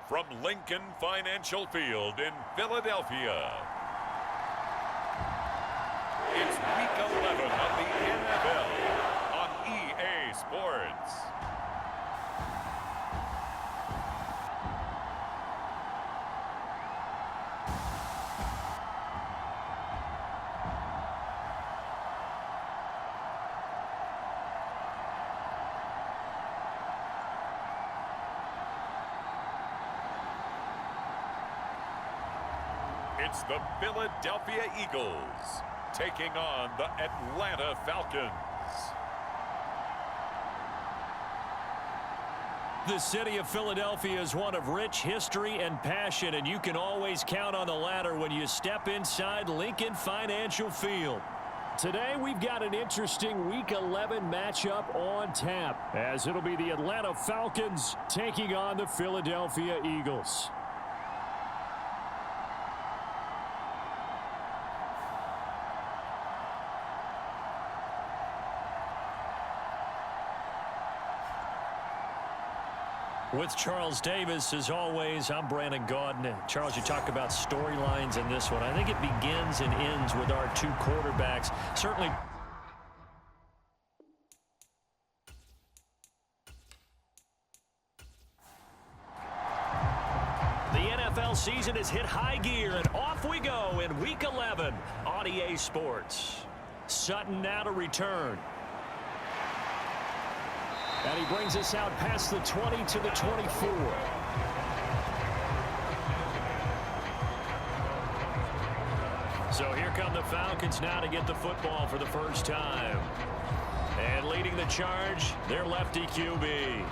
from Lincoln Financial Field in Philadelphia. It's Week 11 of the NFL on EA Sports. It's the Philadelphia Eagles taking on the Atlanta Falcons. The city of Philadelphia is one of rich history and passion, and you can always count on the latter when you step inside Lincoln Financial Field. Today, we've got an interesting Week 11 matchup on tap, as it'll be the Atlanta Falcons taking on the Philadelphia Eagles. With Charles Davis, as always, I'm Brandon Gaudin. Charles, you talk about storylines in this one. I think it begins and ends with our two quarterbacks. Certainly. The NFL season has hit high gear, and off we go in Week 11 on EA Sports. Sutton now to return. And he brings us out past the 20 to the 24. So here come the Falcons now to get the football for the first time. And leading the charge, their lefty QB.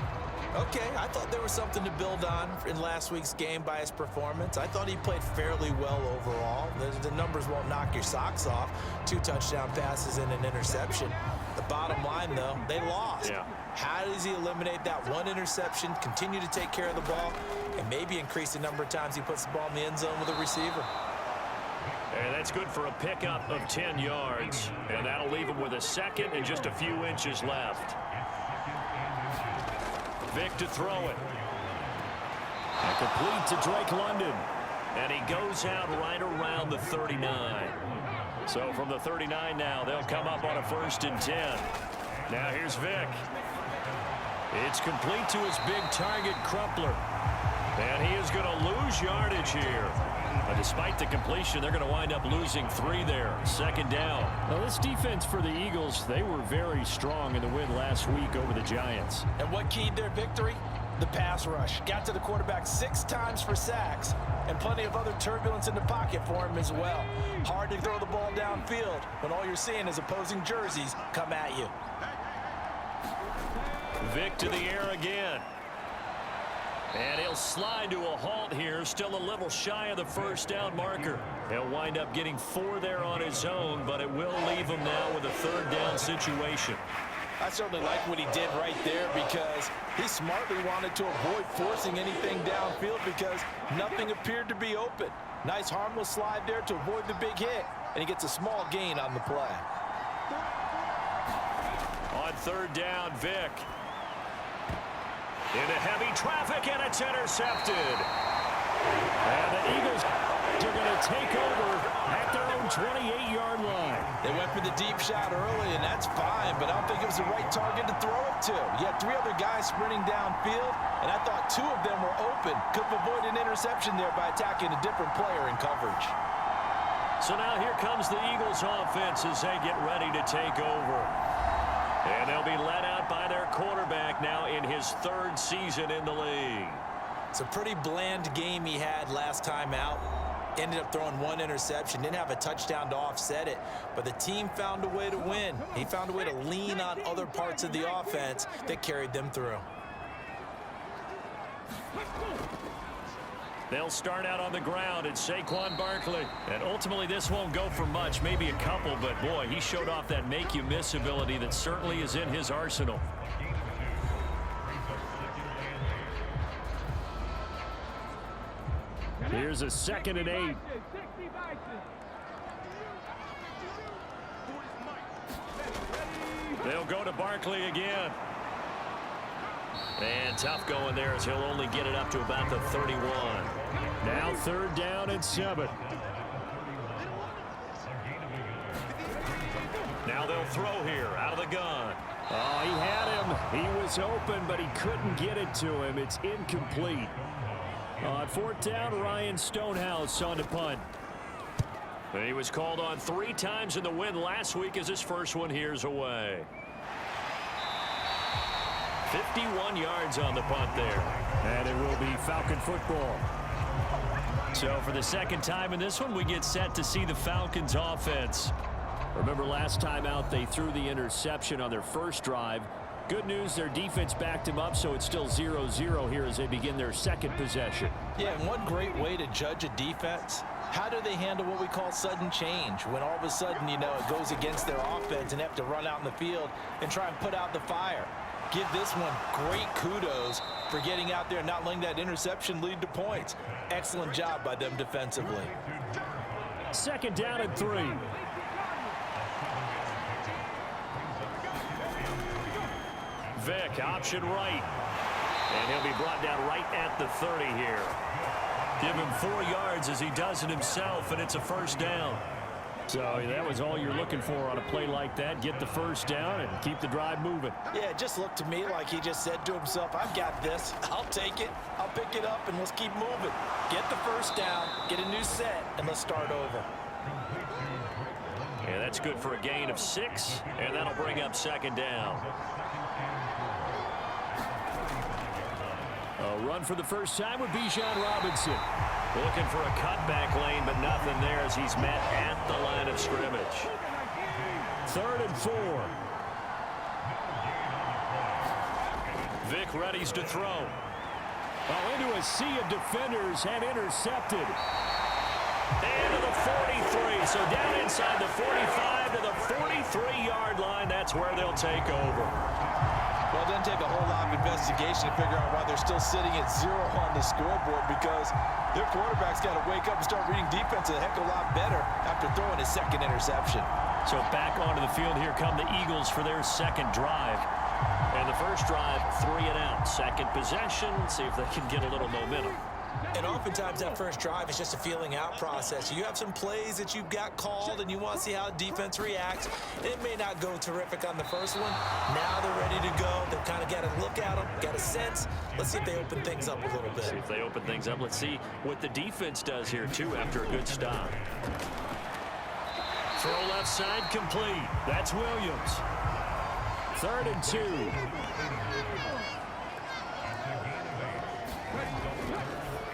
Okay, I thought there was something to build on in last week's game by his performance. I thought he played fairly well overall. The numbers won't knock your socks off. 2 touchdown passes and an interception. The bottom line, though, they lost. Yeah. How does he eliminate that one interception, continue to take care of the ball, and maybe increase the number of times he puts the ball in the end zone with a receiver? And that's good for a pickup of 10 yards. And that'll leave him with a second and just a few inches left. Vick to throw it. And complete to Drake London. And he goes out right around the 39. So from the 39 now, they'll come up on a 1st and 10. Now here's Vick. It's complete to his big target, Crumpler. And he is going to lose yardage here. But despite the completion, they're going to wind up losing 3 there. 2nd down. Now this defense for the Eagles, they were very strong in the win last week over the Giants. And what keyed their victory? The pass rush. Got to the quarterback 6 times for sacks, and plenty of other turbulence in the pocket for him as well. Hard to throw the ball downfield when all you're seeing is opposing jerseys come at you. Vick to the air again. And he'll slide to a halt here, still a little shy of the 1st down marker. He'll wind up getting 4 there on his own, but it will leave him now with a 3rd down situation. I certainly like what he did right there because he smartly wanted to avoid forcing anything downfield because nothing appeared to be open. Nice harmless slide there to avoid the big hit, and he gets a small gain on the play. On 3rd down, Vick. Into heavy traffic, and it's intercepted. And the Eagles are going to take over at their own 28-yard line. They went for the deep shot early, and that's fine, but I don't think it was the right target to throw it to. You had 3 other guys sprinting downfield, and I thought 2 of them were open. Could have avoided an interception there by attacking a different player in coverage. So now here comes the Eagles offense as they get ready to take over. And they'll be led out by their quarterback now in his 3rd season in the league. It's a pretty bland game he had last time out. Ended up throwing 1 interception. Didn't have a touchdown to offset it. But the team found a way to win. He found a way to lean on other parts of the offense that carried them through. They'll start out on the ground at Saquon Barkley. And ultimately, this won't go for much, maybe a couple, but boy, he showed off that make-you-miss ability that certainly is in his arsenal. Here's a 2nd and 8. They'll go to Barkley again. And tough going there as he'll only get it up to about the 31. Now 3rd down and 7. Now they'll throw here out of the gun. Oh, he had him. He was open, but he couldn't get it to him. It's incomplete. On 4th down, Ryan Stonehouse on the punt. He was called on 3 times in the win last week as his first one here's away. 51 yards on the punt there. And it will be Falcon football. So for the second time in this one, we get set to see the Falcons offense. Remember last time out, they threw the interception on their first drive. Good news, their defense backed him up, so it's still 0-0 here as they begin their second possession. Yeah, and one great way to judge a defense, how do they handle what we call sudden change? When all of a sudden, you know, it goes against their offense and they have to run out in the field and try and put out the fire. Give this one great kudos for getting out there and not letting that interception lead to points. Excellent job by them defensively. 2nd down and 3. Vick, option right. And he'll be brought down right at the 30 here. Give him 4 yards as he does it himself, and it's a 1st down. So that was all you're looking for on a play like that. Get the 1st down and keep the drive moving. Yeah, it just looked to me like he just said to himself, I've got this. I'll take it. I'll pick it up, and let's keep moving. Get the 1st down, get a new set, and let's start over. Yeah, that's good for a gain of 6, and that'll bring up 2nd down. A run for the first time with Bijan Robinson. Looking for a cutback lane, but nothing there as he's met at the line of scrimmage. 3rd and 4. Vick readies to throw. Oh, into a sea of defenders and intercepted. And to the 43. So down inside the 45 to the 43-yard line. That's where they'll take over. Well, it doesn't take a whole lot of investigation to figure out why they're still sitting at 0 on the scoreboard, because their quarterback's got to wake up and start reading defense a heck of a lot better after throwing his 2nd interception. So back onto the field here come the Eagles for their 2nd drive. And the first drive, 3 and out. 2nd possession, see if they can get a little momentum. And oftentimes that first drive is just a feeling out process. You have some plays that you've got called and you want to see how the defense reacts. It may not go terrific on the first one. Now they're ready to go. They've kind of got to look at them, got a sense. Let's see if they open things up a little bit. See if they open things up. Let's see what the defense does here, too, after a good stop. Throw left side complete. That's Williams. 3rd and 2.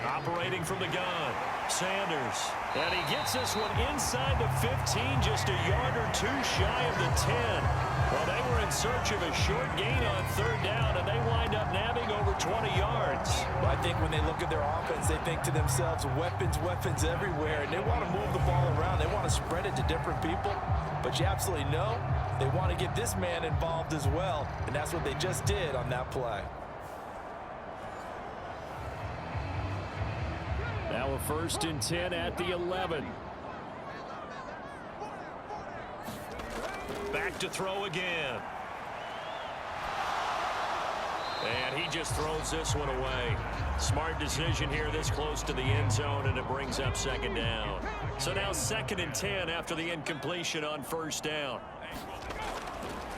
Operating from the gun, Sanders. And he gets this one inside the 15, just a yard or 2 shy of the 10. Well, they were in search of a short gain on 3rd down, and they wind up nabbing over 20 yards. Well, I think when they look at their offense, they think to themselves, weapons, weapons everywhere, and they want to move the ball around. They want to spread it to different people, but you absolutely know they want to get this man involved as well, and that's what they just did on that play. Now a 1st and 10 at the 11. Back to throw again. And he just throws this one away. Smart decision here this close to the end zone, and it brings up 2nd down. So now 2nd and 10 after the incompletion on 1st down.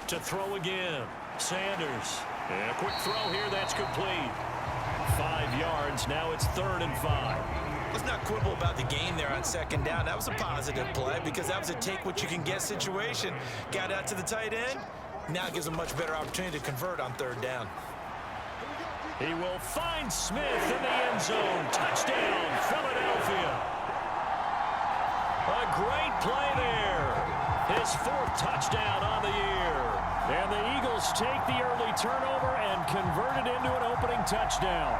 To throw again, Sanders. And a quick throw here, that's complete. 5 yards, now it's 3rd and 5. Let's not quibble about the gain there on 2nd down. That was a positive play because that was a take-what-you-can-get situation. Got out to the tight end. Now it gives them a much better opportunity to convert on 3rd down. He will find Smith in the end zone. Touchdown, Philadelphia. A great play there. His 4th touchdown on the year. And the Eagles take the early turnover and convert it into an opening touchdown.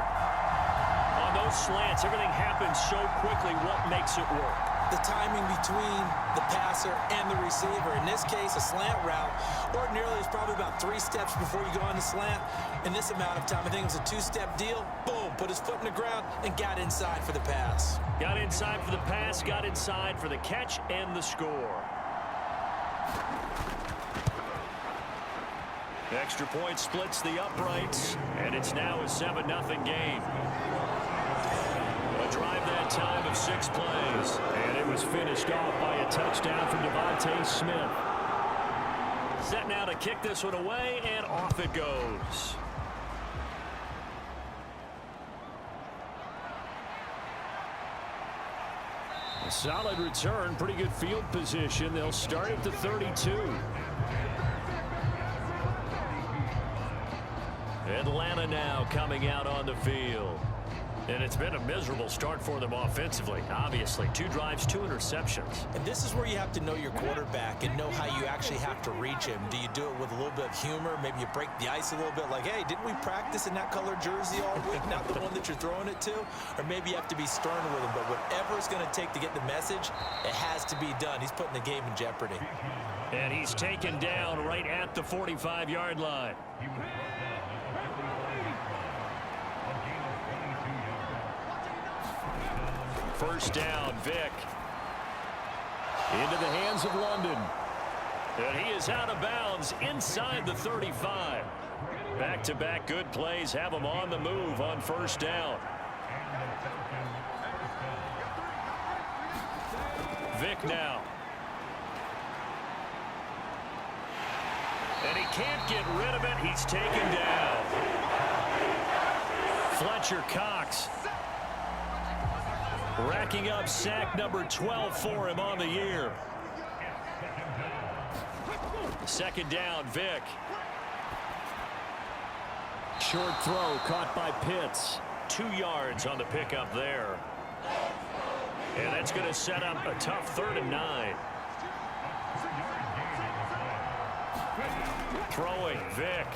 On those slants, everything happens so quickly. What makes it work? The timing between the passer and the receiver. In this case, a slant route ordinarily is probably about 3 steps before you go on the slant. In this amount of time, I think it was a 2-step deal. Boom, put his foot in the ground and got inside for the pass. Got inside for the pass, got inside for the catch and the score. Extra point splits the uprights, and it's now a 7-0 game. A drive that time of 6 plays. And it was finished off by a touchdown from Devontae Smith. Set now to kick this one away, and off it goes. A solid return, pretty good field position. They'll start at the 32. Atlanta now coming out on the field. And it's been a miserable start for them offensively, obviously. 2 drives, 2 interceptions. And this is where you have to know your quarterback and know how you actually have to reach him. Do you do it with a little bit of humor? Maybe you break the ice a little bit like, hey, didn't we practice in that color jersey all week? Not the one that you're throwing it to? Or maybe you have to be stern with him. But whatever it's going to take to get the message, it has to be done. He's putting the game in jeopardy. And he's taken down right at the 45-yard line. First down, Vick. Into the hands of London. And he is out of bounds inside the 35. Back-to-back good plays have him on the move on first down. Vick now. And he can't get rid of it. He's taken down. Fletcher Cox racking up sack number 12 for him on the year. Second down, Vick. Short throw caught by Pitts. 2 yards on the pickup there. And that's going to set up a tough 3rd and 9. Throwing, Vick.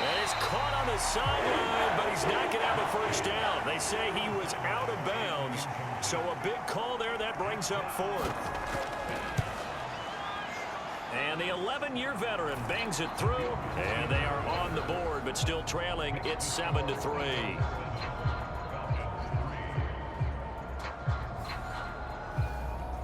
And he's caught on the sideline, but he's not going to have a first down. They say he was out of bounds, so a big call there that brings up 4th. And the 11-year veteran bangs it through, and they are on the board, but still trailing. It's 7-3.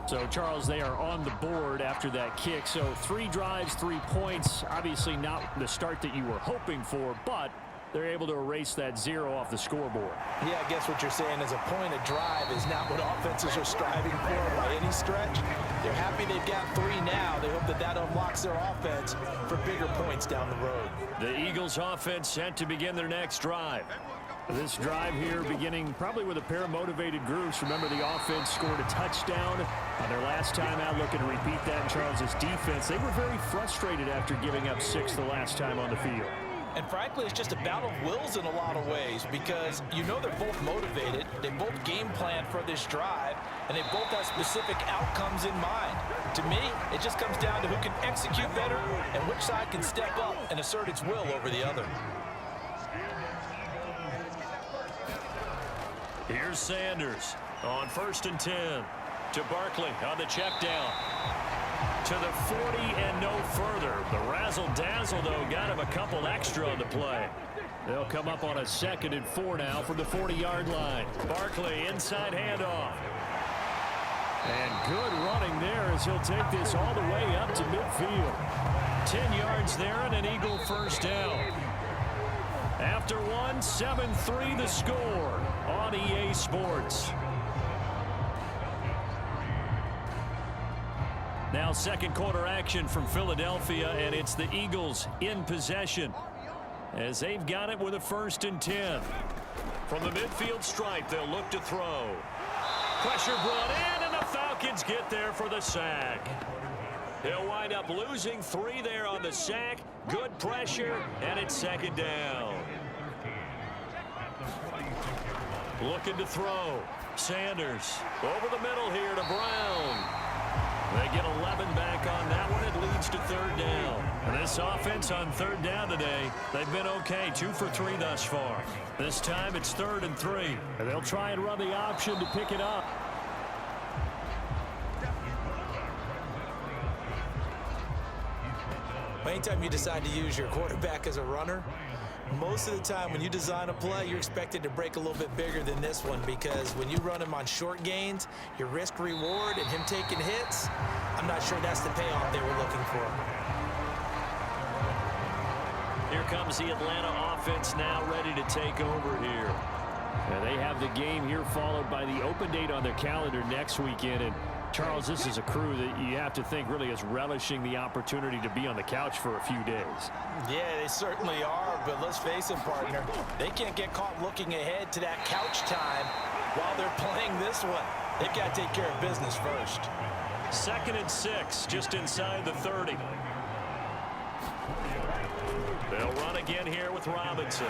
So, Charles, they are on the board after that kick. So 3 drives, 3 points. Obviously not the start that you were hoping for, but they're able to erase that 0 off the scoreboard. Yeah, I guess what you're saying is a point of drive is not what offenses are striving for by any stretch. They're happy they've got 3 now. They hope that that unlocks their offense for bigger points down the road. The Eagles offense set to begin their next drive. This drive here beginning probably with a pair of motivated groups. Remember, the offense scored a touchdown on their last time out. Looking to repeat that in Charles's defense. They were very frustrated after giving up 6 the last time on the field. And frankly, it's just a battle of wills in a lot of ways because you know they're both motivated. They both game plan for this drive, and they both have specific outcomes in mind. To me, it just comes down to who can execute better and which side can step up and assert its will over the other. Here's Sanders on 1st and 10 to Barkley on the check down. To the 40 and no further. The razzle-dazzle, though, got him a couple extra on the play. They'll come up on a 2nd and 4 now from the 40-yard line. Barkley inside handoff. And good running there as he'll take this all the way up to midfield. 10 yards there and an Eagle first down. After 1, 7-3 the score on EA Sports. Now 2nd quarter action from Philadelphia, and it's the Eagles in possession as they've got it with a 1st and 10. From the midfield stripe, they'll look to throw. Pressure brought in, and the Falcons get there for the sack. They'll wind up losing 3 there on the sack. Good pressure, and it's 2nd down. Looking to throw. Sanders over the middle here to Brown. They get 11 back on that one. It leads to 3rd down. And this offense on 3rd down today, they've been okay. 2 for 3 thus far. This time it's 3rd and 3. And they'll try and run the option to pick it up. Anytime you decide to use your quarterback as a runner, most of the time when you design a play, you're expected to break a little bit bigger than this one because when you run him on short gains, your risk reward and him taking hits, I'm not sure that's the payoff they were looking for. Here comes the Atlanta offense now ready to take over here. And they have the game here followed by the open date on their calendar next weekend. And Charles, this is a crew that you have to think really is relishing the opportunity to be on the couch for a few days. Yeah, they certainly are, but let's face it, partner. They can't get caught looking ahead to that couch time while they're playing this one. They've got to take care of business first. 2nd and 6, just inside the 30. They'll run again here with Robinson.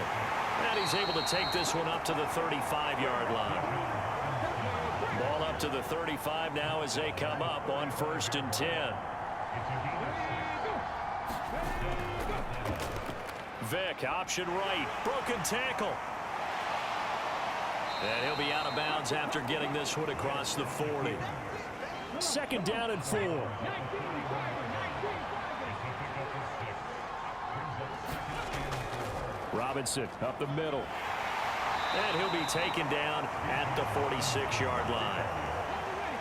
And he's able to take this one up to the 35-yard line. Ball up to the 35 now as they come up on 1st and 10. Vick, option right, broken tackle. And he'll be out of bounds after getting this one across the 40. 2nd down and 4. Robinson up the middle. And he'll be taken down at the 46-yard line.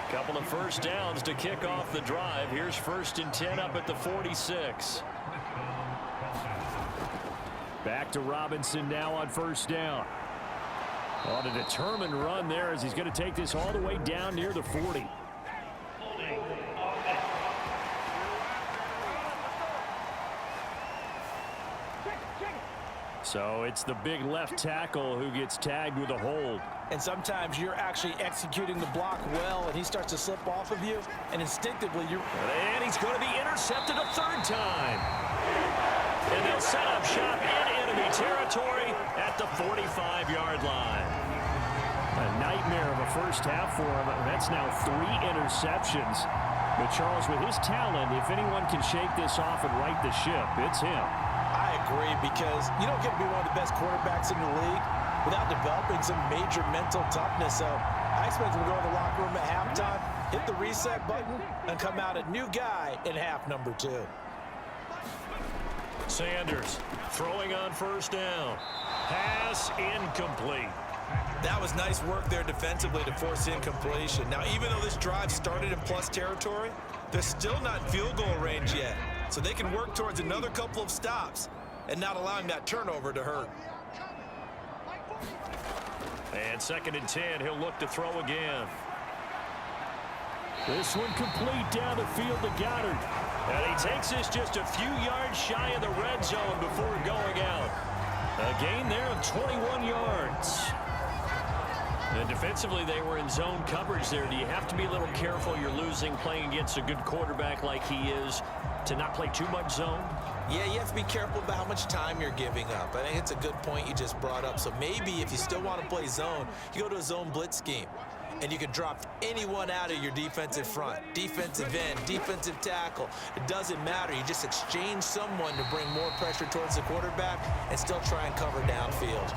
Couple of first downs to kick off the drive. Here's 1st and 10 up at the 46. Back to Robinson now on 1st down. On a determined run there as he's going to take this all the way down near the 40. So it's the big left tackle who gets tagged with a hold. And sometimes you're actually executing the block well, and he starts to slip off of you, and instinctively you're... And he's going to be intercepted a 3rd time. And they'll set up shop in enemy territory at the 45-yard line. A nightmare of a first half for him. That's now 3 interceptions. But Charles, with his talent, if anyone can shake this off and right the ship, it's him. I agree, because you don't get to be one of the best quarterbacks in the league without developing some major mental toughness. So I expect him to go to the locker room at halftime, hit the reset button, and come out a new guy in half number 2. Sanders throwing on 1st down. Pass incomplete. That was nice work there defensively to force incompletion. Now, even though this drive started in plus territory, they're still not in field goal range yet. So they can work towards another couple of stops and not allowing that turnover to hurt. And 2nd and 10, he'll look to throw again. This one complete down the field to Goddard. And he takes this just a few yards shy of the red zone before going out. A gain there of 21 yards. And defensively, they were in zone coverage there. Do you have to be a little careful? You're losing playing against a good quarterback like he is to not play too much zone? Yeah, you have to be careful about how much time you're giving up. I think it's a good point you just brought up. So maybe if you still want to play zone, you go to a zone blitz scheme. And you can drop anyone out of your defensive front, defensive end, defensive tackle. It doesn't matter. You just exchange someone to bring more pressure towards the quarterback and still try and cover downfield.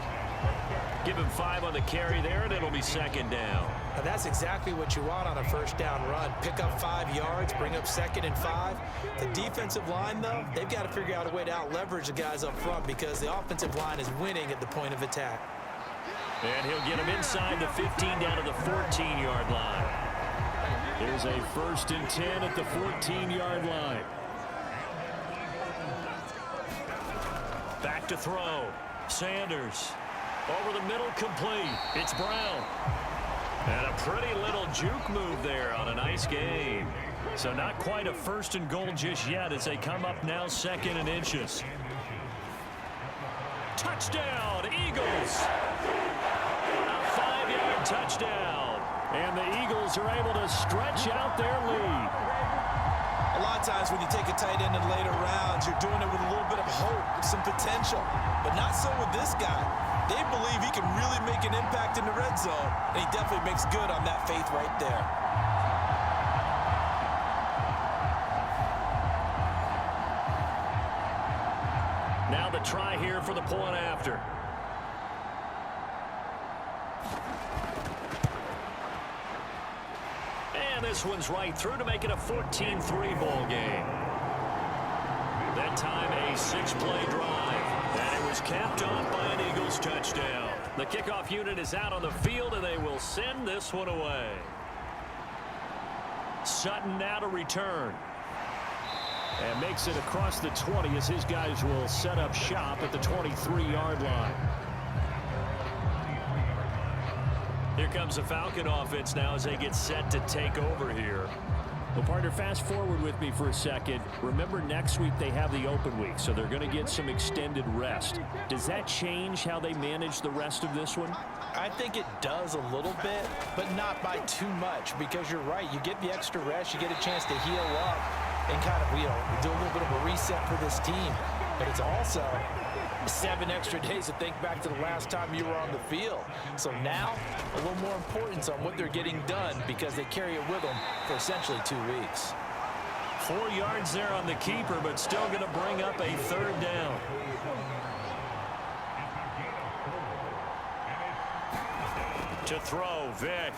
Give him 5 on the carry there, and it'll be 2nd down. And that's exactly what you want on a 1st down run. Pick up 5 yards, bring up 2nd and 5. The defensive line, though, they've got to figure out a way to out-leverage the guys up front because the offensive line is winning at the point of attack. And he'll get him inside the 15 down to the 14-yard line. Here's a 1st and 10 at the 14-yard line. Back to throw. Sanders. Over the middle, complete. It's Brown. And a pretty little juke move there on a nice game. So not quite a 1st and goal just yet as they come up now 2nd and inches. Touchdown, Eagles. A 5-yard touchdown. And the Eagles are able to stretch out their lead. A lot of times when you take a tight end in later rounds, you're doing it with a little bit of hope, some potential. But not so with this guy. They believe he can really make an impact in the red zone, and he definitely makes good on that faith right there. Now the try here for the point after. And this one's right through to make it a 14-3 ball game. That time a 6-play drive. And it was capped off by an Eagles touchdown. The kickoff unit is out on the field, and they will send this one away. Sutton now to return. And makes it across the 20 as his guys will set up shop at the 23-yard line. Here comes the Falcon offense now as they get set to take over here. Well, partner, fast forward with me for a second. Remember, next week they have the open week, so they're going to get some extended rest. Does that change how they manage the rest of this one? I think it does a little bit, but not by too much, because you're right. You get the extra rest, you get a chance to heal up and kind of, do a little bit of a reset for this team. But it's also 7 extra days to think back to the last time you were on the field. So now, a little more importance on what they're getting done because they carry it with them for essentially 2 weeks. 4 yards there on the keeper, but still going to bring up a 3rd down. To throw, Vick.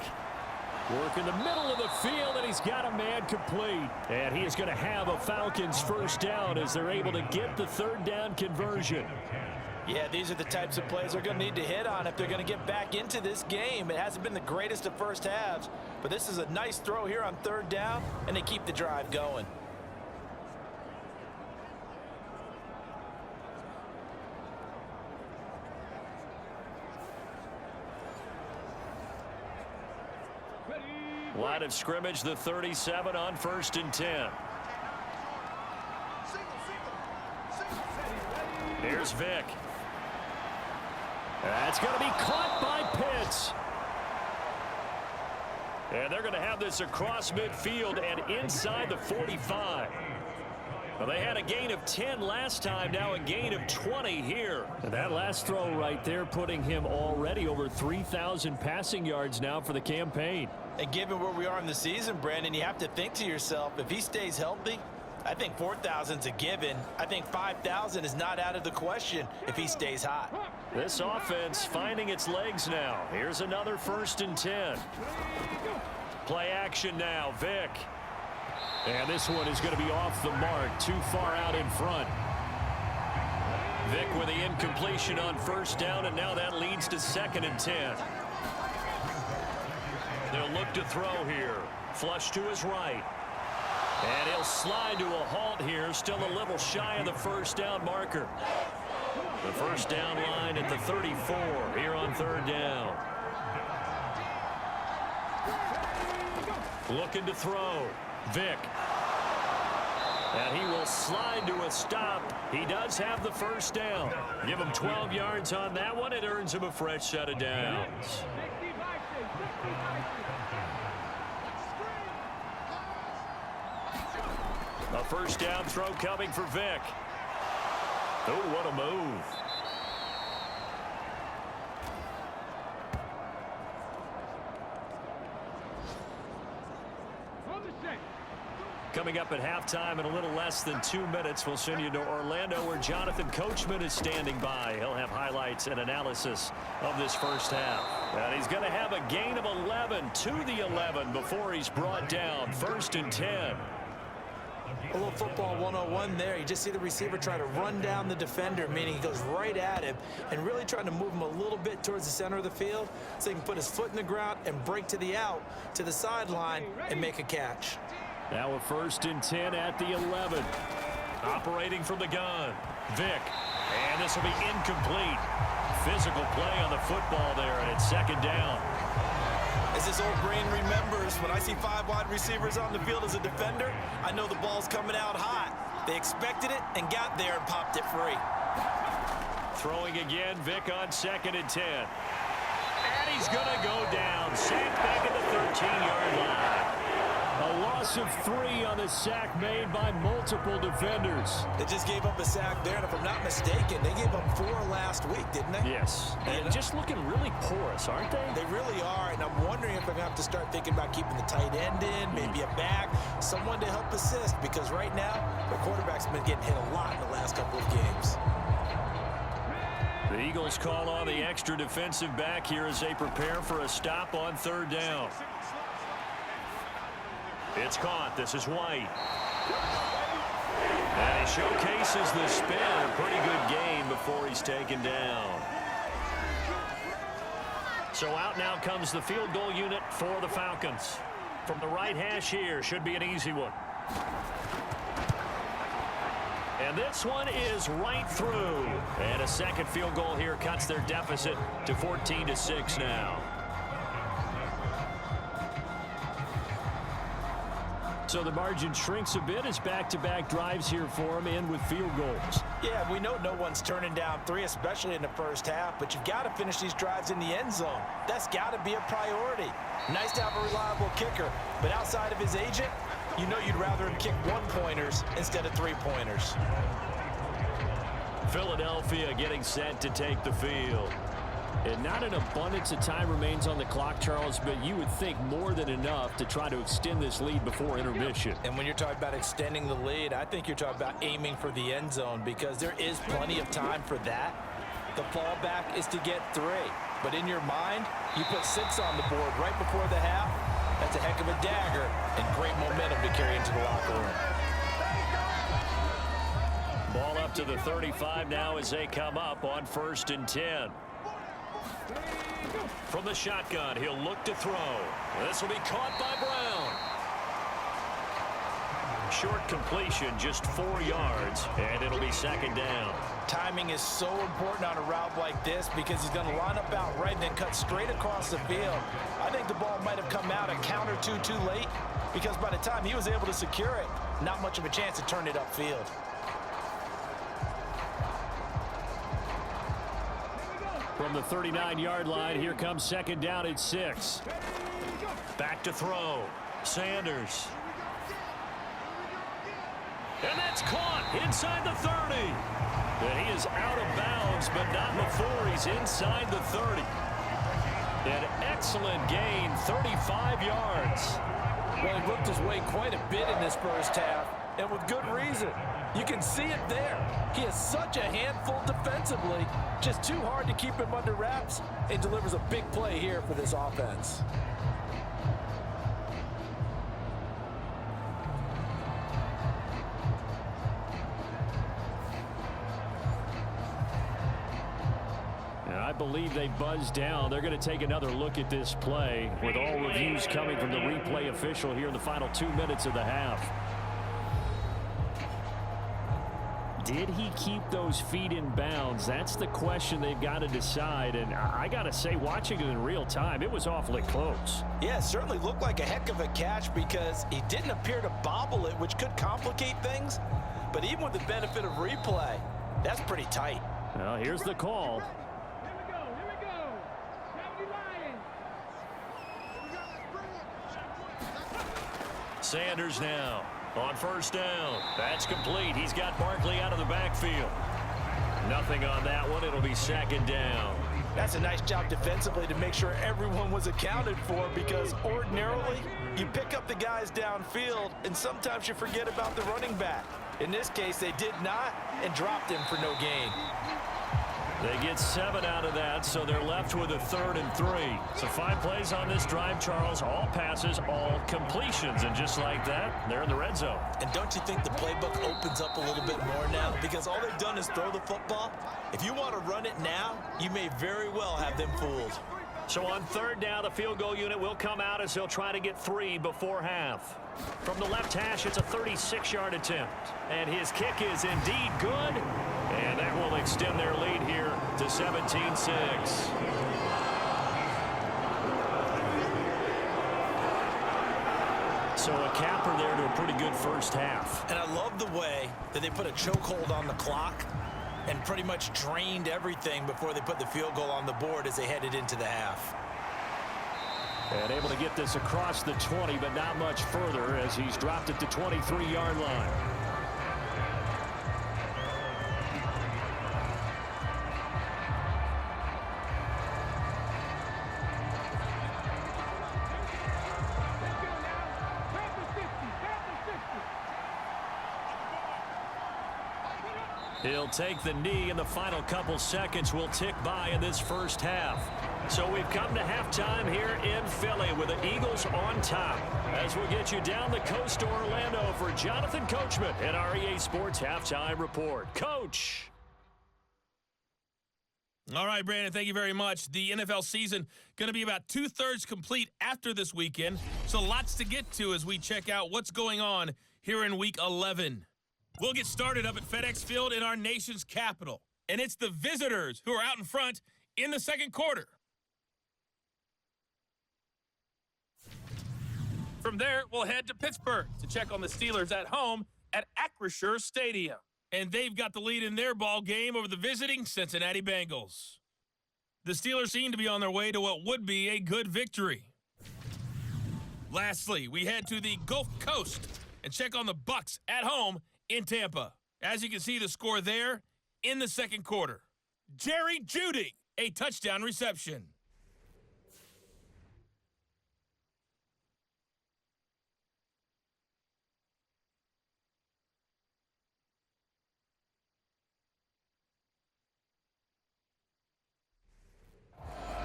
Work in the middle of the field, and he's got a man complete. And he is going to have a Falcons 1st down as they're able to get the 3rd down conversion. Yeah, these are the types of plays they're going to need to hit on if they're going to get back into this game. It hasn't been the greatest of first halves, but this is a nice throw here on 3rd down, and they keep the drive going. Line of scrimmage, the 37 on 1st and 10. Here's Vick. That's going to be caught by Pitts. And they're going to have this across midfield and inside the 45. Well, they had a gain of 10 last time, now a gain of 20 here. And that last throw right there putting him already over 3,000 passing yards now for the campaign. And given where we are in the season, Brandon, you have to think to yourself, if he stays healthy, I think 4,000's a given. I think 5,000 is not out of the question if he stays hot. This offense finding its legs now. Here's another 1st and 10. Play action now, Vick. And this one is going to be off the mark, too far out in front. Vick with the incompletion on 1st down, and now that leads to 2nd and 10. They'll look to throw here. Flush to his right. And he'll slide to a halt here, still a little shy of the 1st down marker. The 1st down line at the 34 here on 3rd down. Looking to throw. Vick. And he will slide to a stop. He does have the 1st down. Give him 12 yards on that one. It earns him a fresh set of downs. A 1st down throw coming for Vick. Oh, what a move. Coming up at halftime in a little less than 2 minutes, we'll send you to Orlando where Jonathan Coachman is standing by. He'll have highlights and analysis of this 1st half. And he's going to have a gain of 11 to the 11 before he's brought down. 1st and 10. A little football 101 there. You just see the receiver try to run down the defender, meaning he goes right at him and really trying to move him a little bit towards the center of the field so he can put his foot in the ground and break to the out, to the sideline, and make a catch. Now a 1st and 10 at the 11. Operating from the gun. Vick. And this will be incomplete. Physical play on the football there, and it's 2nd down. As this old brain remembers, when I see 5 wide receivers on the field as a defender, I know the ball's coming out hot. They expected it and got there and popped it free. Throwing again, Vick on 2nd and 10. And he's going to go down. Sacked back at the 13-yard line. A loss of 3 on the sack made by multiple defenders. They just gave up a sack there, and if I'm not mistaken, they gave up 4 last week, didn't they? Yes. And just looking really porous, aren't they? They really are, and I'm wondering if they're going to have to start thinking about keeping the tight end in, maybe a back, someone to help assist, because right now, the quarterback's been getting hit a lot in the last couple of games. The Eagles call on the extra defensive back here as they prepare for a stop on 3rd down. It's caught. This is White. And he showcases the spin. A pretty good game before he's taken down. So out now comes the field goal unit for the Falcons. From the right hash here, should be an easy one. And this one is right through. And a second field goal here cuts their deficit to 14-6 now. So the margin shrinks a bit as back-to-back drives here for them, end with field goals. Yeah, we know no one's turning down 3, especially in the first half, but you've got to finish these drives in the end zone. That's got to be a priority. Nice to have a reliable kicker, but outside of his agent, you know you'd rather him kick 1-pointers instead of 3-pointers. Philadelphia getting set to take the field. And not an abundance of time remains on the clock, Charles, but you would think more than enough to try to extend this lead before intermission. And when you're talking about extending the lead, I think you're talking about aiming for the end zone because there is plenty of time for that. The fallback is to get 3. But in your mind, you put 6 on the board right before the half. That's a heck of a dagger and great momentum to carry into the locker room. Ball up to the 35 now as they come up on 1st and 10. From the shotgun, he'll look to throw. This will be caught by Brown. Short completion, just 4 yards, and it'll be 2nd down. Timing is so important on a route like this because he's going to line up out right and then cut straight across the field. I think the ball might have come out a count or two too late because by the time he was able to secure it, not much of a chance to turn it upfield. From the 39-yard line, here comes 2nd down at 6. Back to throw. Sanders. And that's caught inside the 30. And he is out of bounds, but not before he's inside the 30. An excellent gain, 35 yards. Well, he worked his way quite a bit in this first half, and with good reason. You can see it there. He is such a handful defensively, just too hard to keep him under wraps, and delivers a big play here for this offense. And I believe they buzzed down. They're going to take another look at this play with all reviews coming from the replay official here in the final 2 minutes of the half. Did he keep those feet in bounds? That's the question they've got to decide. And I got to say, watching it in real time, it was awfully close. Yeah, it certainly looked like a heck of a catch because he didn't appear to bobble it, which could complicate things. But even with the benefit of replay, that's pretty tight. Well, here's the call. Sanders now on 1st down. That's complete. He's got Barkley out of the backfield. Nothing on that one. It'll be 2nd down. That's a nice job defensively to make sure everyone was accounted for because ordinarily you pick up the guys downfield and sometimes you forget about the running back. In this case, they did not and dropped him for no gain. They get 7 out of that, so they're left with a 3rd and 3. So 5 plays on this drive, Charles. All passes, all completions. And just like that, they're in the red zone. And don't you think the playbook opens up a little bit more now? Because all they've done is throw the football. If you want to run it now, you may very well have them fooled. So on 3rd down, the field goal unit will come out as they'll try to get 3 before half. From the left hash, it's a 36-yard attempt. And his kick is indeed good. And that will extend their lead here to 17-6. So a capper there to a pretty good first half. And I love the way that they put a chokehold on the clock and pretty much drained everything before they put the field goal on the board as they headed into the half. And able to get this across the 20, but not much further as he's dropped it to 23-yard line. He'll take the knee, and the final couple seconds will tick by in this first half. So we've come to halftime here in Philly with the Eagles on top. As we'll get you down the coast to Orlando for Jonathan Coachman at our EA Sports Halftime Report. Coach. All right, Brandon, thank you very much. The NFL season going to be about 2/3 complete after this weekend. So lots to get to as we check out what's going on here in Week 11. We'll get started up at FedEx Field in our nation's capital. And it's the visitors who are out in front in the second quarter. From there, we'll head to Pittsburgh to check on the Steelers at home at Acrisure Stadium. And they've got the lead in their ball game over the visiting Cincinnati Bengals. The Steelers seem to be on their way to what would be a good victory. Lastly, we head to the Gulf Coast and check on the Bucs at home in Tampa. As you can see, the score there in the second quarter. Jerry Jeudy, a touchdown reception.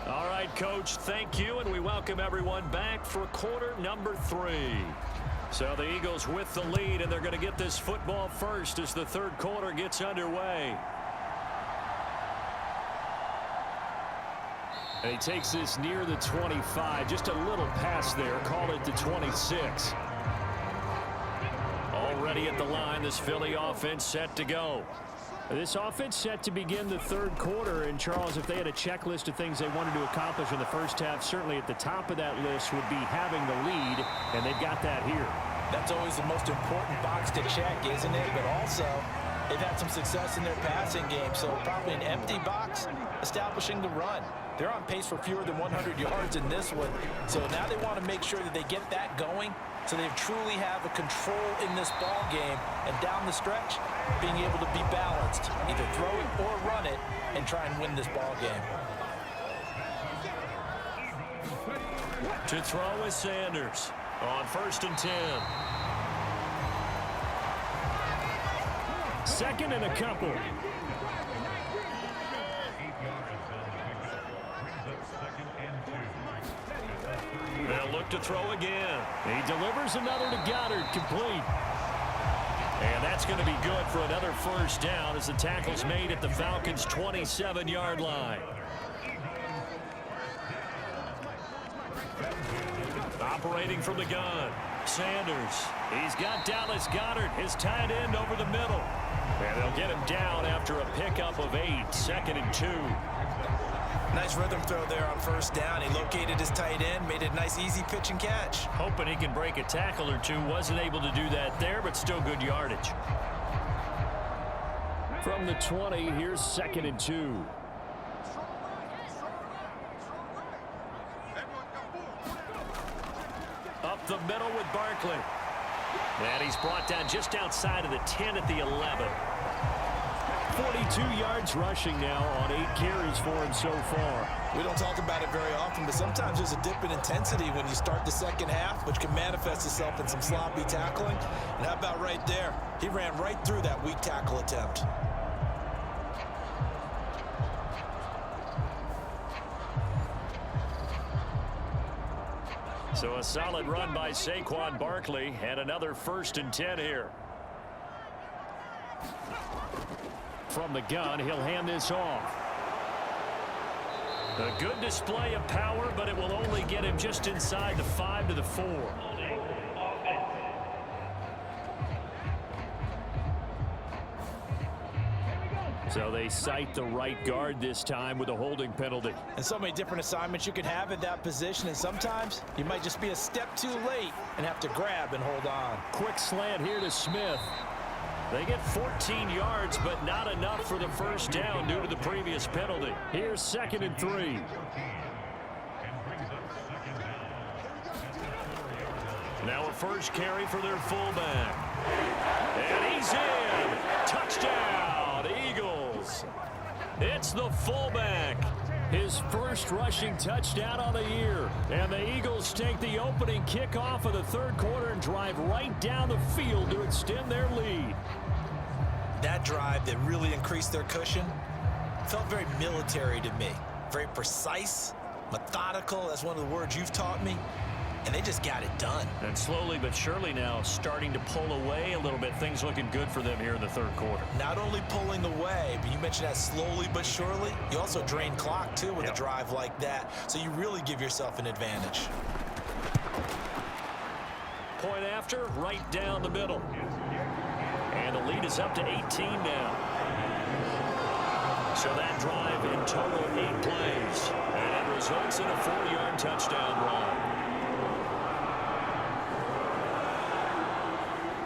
All right, Coach, thank you, and we welcome everyone back for quarter number 3. So the Eagles with the lead, and they're going to get this football first as the third quarter gets underway. And he takes this near the 25, just a little pass there, call it the 26. Already at the line, this Philly offense set to go. This offense set to begin the third quarter, and Charles, if they had a checklist of things they wanted to accomplish in the first half, certainly at the top of that list would be having the lead, and they've got that here. That's always the most important box to check, isn't it? But also, they've had some success in their passing game, so probably an empty box establishing the run. They're on pace for fewer than 100 yards in this one, so now they want to make sure that they get that going so they truly have a control in this ball game, and down the stretch, being able to be balanced, either throw it or run it, and try and win this ball game. To throw is Sanders on 1st and 10. Second and a couple. They'll look to throw again. He delivers another to Goddard, complete. And that's going to be good for another first down as the tackle's made at the Falcons' 27-yard line. Operating from the gun, Sanders. He's got Dallas Goedert, his tight end, over the middle. And they'll get him down after a pickup of 8, 2nd and 2. Nice rhythm throw there on first down. He located his tight end, made it a nice, easy pitch and catch. Hoping he can break a tackle or two. Wasn't able to do that there, but still good yardage. From the 20, here's 2nd and 2. Up the middle with Barkley. And he's brought down just outside of the 10 at the 11. 42 yards rushing now on 8 carries for him so far. We don't talk about it very often, but sometimes there's a dip in intensity when you start the second half, which can manifest itself in some sloppy tackling. And how about right there? He ran right through that weak tackle attempt. So a solid run by Saquon Barkley, and another 1st and 10 here. From the gun, he'll hand this off. A good display of power, but it will only get him just inside the 5 to the 4. So they cite the right guard this time with a holding penalty. And so many different assignments you can have at that position, and sometimes you might just be a step too late and have to grab and hold on. Quick slant here to Smith. They get 14 yards, but not enough for the first down due to the previous penalty. Here's 2nd and 3. Now a first carry for their fullback. And he's in. Touchdown, Eagles. It's the fullback. His first rushing touchdown of the year. And the Eagles take the opening kickoff of the third quarter and drive right down the field to extend their lead. That drive that really increased their cushion felt very military to me. Very precise, methodical. That's one of the words you've taught me. And they just got it done. And slowly but surely now starting to pull away a little bit. Things looking good for them here in the third quarter. Not only pulling away, but you mentioned that slowly but surely. You also drain clock, too, with a drive like that. So you really give yourself an advantage. Point after, right down the middle. And the lead is up to 18 now. So that drive in total 8 plays. And it results in a 4-yard touchdown run.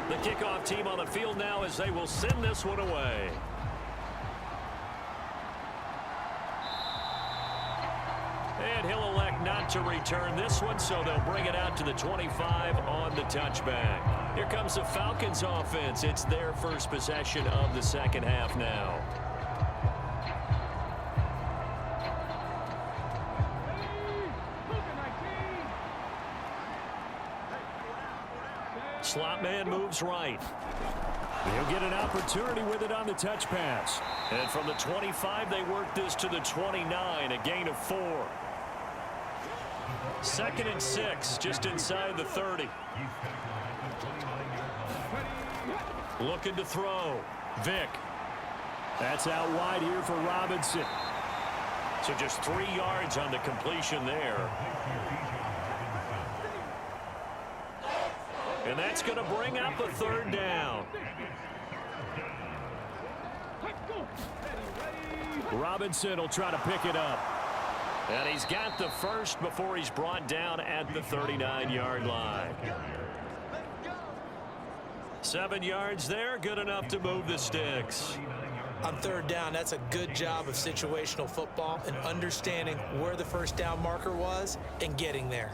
The kickoff team on the field now as they will send this one away. And he'll elect not to return this one, so they'll bring it out to the 25 on the touchback. Here comes the Falcons offense. It's their first possession of the second half now. Slot man moves right. He'll get an opportunity with it on the touch pass. And from the 25, they work this to the 29, a gain of 4. 2nd and 6, just inside the 30. Looking to throw. Vick. That's out wide here for Robinson. So just 3 yards on the completion there. And that's going to bring up a 3rd down. Robinson will try to pick it up. And he's got the first before he's brought down at the 39-yard line. 7 yards there, good enough to move the sticks. On 3rd down, that's a good job of situational football and understanding where the first down marker was and getting there.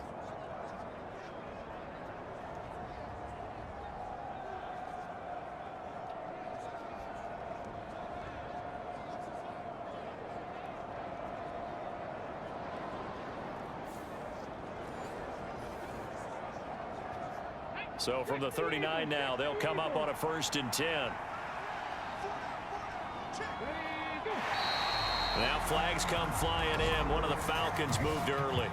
So from the 39 now, they'll come up on a 1st and 10. Now flags come flying in. One of the Falcons moved early.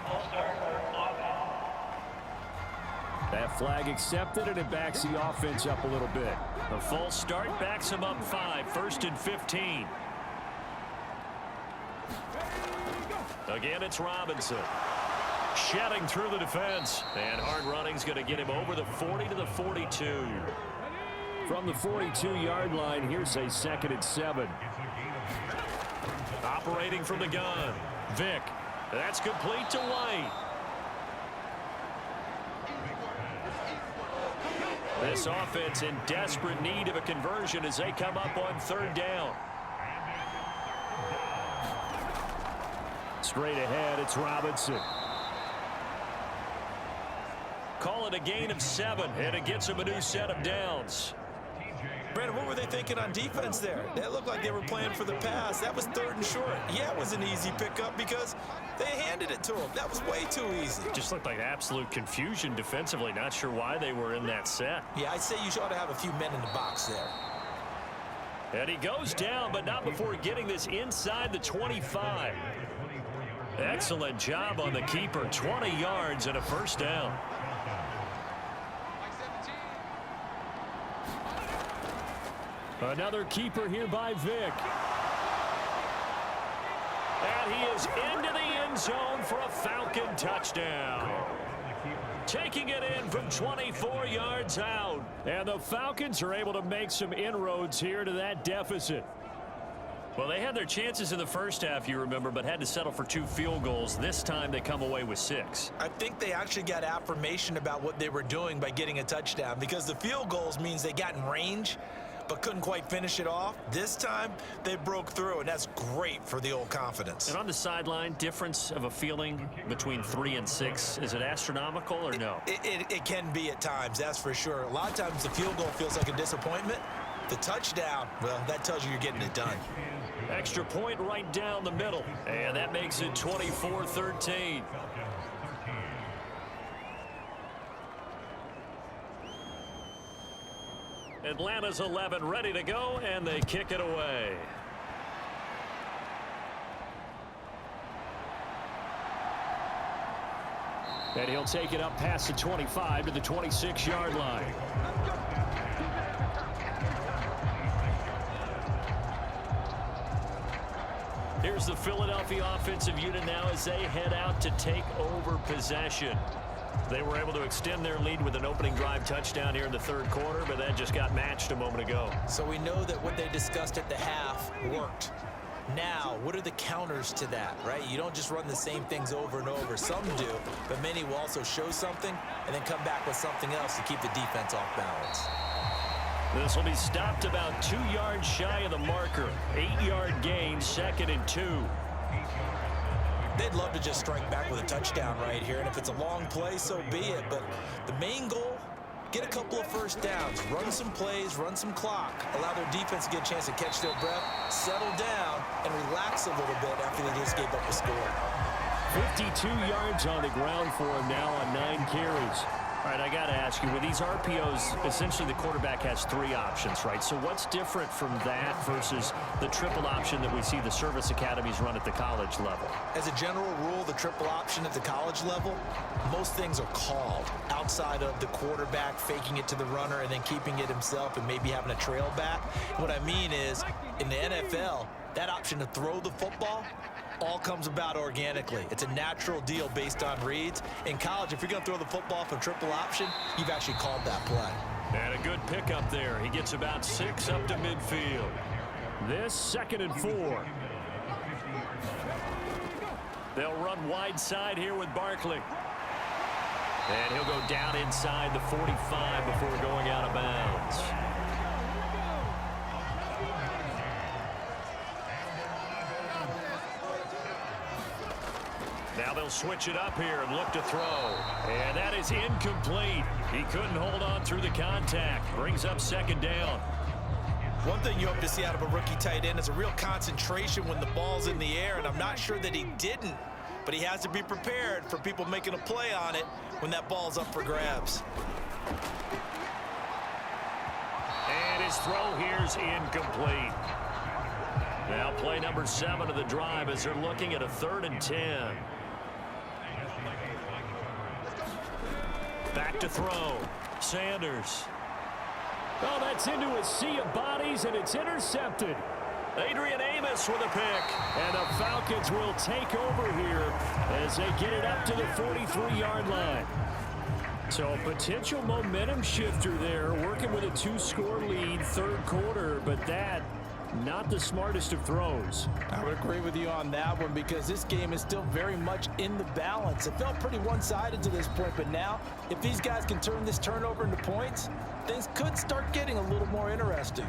That flag accepted, and it backs the offense up a little bit. A false start backs him up 5. 1st and 15. Again, it's Robinson. Shedding through the defense. And hard running's going to get him over the 40 to the 42. From the 42-yard line, here's a 2nd and 7. Operating from the gun. Vick. That's complete to White. This offense in desperate need of a conversion as they come up on 3rd down. Straight ahead, it's Robinson. Call it a gain of 7, and it gets him a new set of downs. Brandon, what were they thinking on defense there? That looked like they were playing for the pass. That was 3rd and short. Yeah, it was an easy pickup because they handed it to him. That was way too easy. Just looked like absolute confusion defensively. Not sure why they were in that set. Yeah, I'd say you ought to have a few men in the box there. And he goes down, but not before getting this inside the 25. Excellent job on the keeper. 20 yards and a 1st down. Another keeper here by Vick. And he is into the end zone for a Falcon touchdown. Taking it in from 24 yards out. And the Falcons are able to make some inroads here to that deficit. Well, they had their chances in the first half, you remember, but had to settle for 2 field goals. This time they come away with 6. I think they actually got affirmation about what they were doing by getting a touchdown because the field goals means they got in range but couldn't quite finish it off. This time, they broke through, and that's great for the old confidence. And on the sideline, difference of a feeling between 3 and 6, is it astronomical or no? It can be at times, that's for sure. A lot of times the field goal feels like a disappointment. The touchdown, well, that tells you you're getting it done. Extra point right down the middle, and that makes it 24-13. Atlanta's 11 ready to go, and they kick it away. And he'll take it up past the 25 to the 26-yard line. Here's the Philadelphia offensive unit now as they head out to take over possession. They were able to extend their lead with an opening drive touchdown here in the third quarter, but that just got matched a moment ago. So we know that what they discussed at the half worked. Now, what are the counters to that, right? You don't just run the same things over and over. Some do, but many will also show something and then come back with something else to keep the defense off balance. This will be stopped about 2 yards shy of the marker. 8-yard gain, 2nd and 2. They'd love to just strike back with a touchdown right here, and if it's a long play, so be it. But the main goal, get a couple of first downs, run some plays, run some clock, allow their defense to get a chance to catch their breath, settle down, and relax a little bit after they just gave up a score. 52 yards on the ground for him now on 9 carries. All right, I got to ask you, with these RPOs, essentially the quarterback has 3 options, right? So what's different from that versus the triple option that we see the service academies run at the college level? As a general rule, the triple option at the college level, most things are called outside of the quarterback faking it to the runner and then keeping it himself and maybe having a trail back. What I mean is, in the NFL, that option to throw the football all comes about organically. It's a natural deal based on reads. In college, if you're going to throw the football from triple option, you've actually called that play. And a good pickup there. He gets about 6 up to midfield. This 2nd and 4. They'll run wide side here with Barkley. And he'll go down inside the 45 before going out of bounds. Now they'll switch it up here and look to throw. And that is incomplete. He couldn't hold on through the contact. Brings up 2nd down. One thing you hope to see out of a rookie tight end is a real concentration when the ball's in the air, and I'm not sure that he didn't, but he has to be prepared for people making a play on it when that ball's up for grabs. And his throw here's incomplete. Now play number 7 of the drive as they're looking at a 3rd and 10. Back to throw. Sanders. Oh, that's into a sea of bodies, and it's intercepted. Adrian Amos with a pick. And the Falcons will take over here as they get it up to the 43-yard line. So a potential momentum shifter there, working with a 2-score lead, third quarter, but that not the smartest of throws. I would agree with you on that one because this game is still very much in the balance. It felt pretty one-sided to this point, but now if these guys can turn this turnover into points, things could start getting a little more interesting.